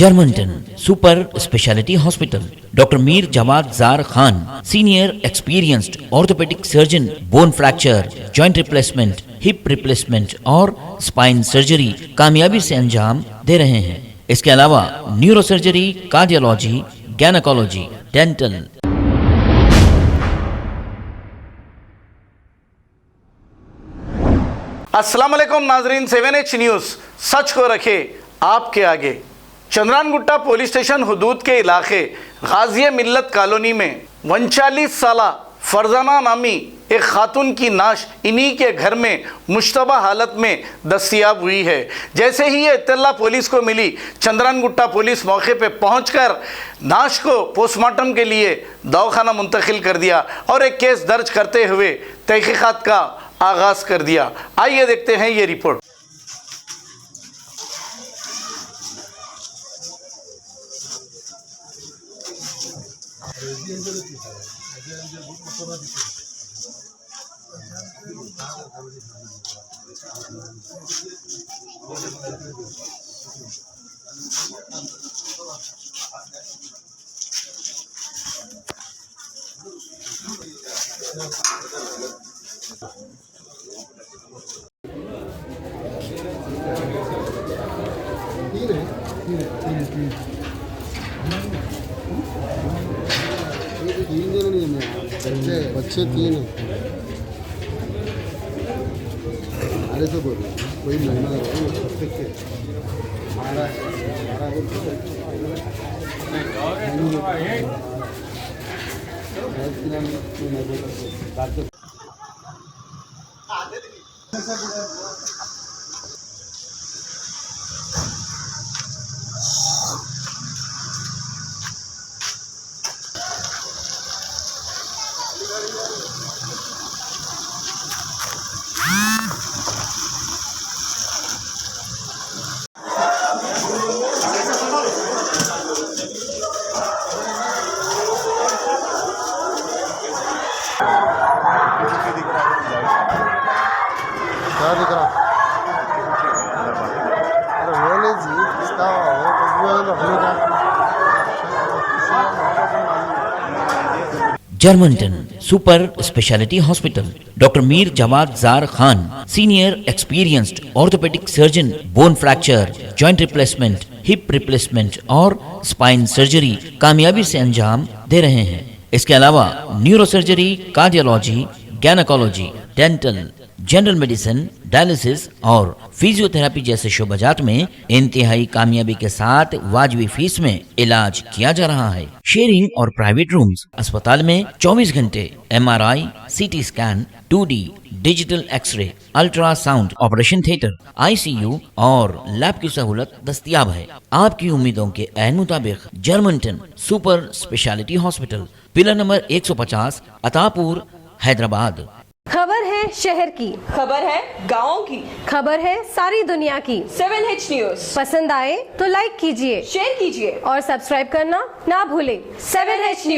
Germanton super speciality hospital, doctor Mir Jawad Zar Khan, senior experienced orthopaedic surgeon, bone fracture, joint replacement, hip replacement और spine surgery कामयाबी से अंजाम दे रहे हैं। इसके अलावा neuro surgery, cardiology, gynaecology, dental. अस्सलाम वालेकुम नाजरीन, 7H न्यूज़ सच को रखे आपके आगे। चंद्रानगुट्टा पुलिस स्टेशन हुदूद के इलाके गाज़िया मिल्लत कॉलोनी में 39 साला फरजाना नामी एक खातून की नाश इन्हीं के घर में मुश्तबा हालत में दस्तयाब हुई है। जैसे ही ये इत्तला पुलिस को मिली, चंद्रानगुट्टा पुलिस मौके पे पहुंचकर नाश को पोस्टमार्टम के लिए दवाखाना मुंतकिल कर दिया और एक केस दर्ज करते हुए तहकीकात का आगाज़ कर दिया। आइए देखते हैं ये रिपोर्ट। बच्चे 3 हैं। अरे तो बोलो कोई महीना क्या दिख रहा? अरे वो नहीं जी, इसका वो रखने का। Germanton super speciality hospital, doctor Mir Jawad Zar Khan, senior experienced orthopaedic surgeon, bone fracture, joint replacement, hip replacement और स्पाइन सर्जरी कामयाबी से अंजाम दे रहे हैं। इसके अलावा neuro surgery, cardiology, gynaecology, dental, general medicine, dialysis और फिजियोथेरेपी जैसे शोबाजात में इंतहाई कामयाबी के साथ वाजिबी फीस में इलाज किया जा रहा है। शेयरिंग और प्राइवेट रूम्स, अस्पताल में 24 घंटे MRI, CT scan, 2D digital x-ray, ultrasound, operation theatre, ICU और लैब की सहूलत दस्तयाब है। आपकी उम्मीदों के ऐन मुताबिक Germanton super speciality hospital, pillar number 150, Attapur, Hyderabad. खबर है शहर की, खबर है गाँव की, खबर है सारी दुनिया की। 7H न्यूज़ पसंद आए तो लाइक कीजिए, शेयर कीजिए और सब्सक्राइब करना ना भूलें। 7H news.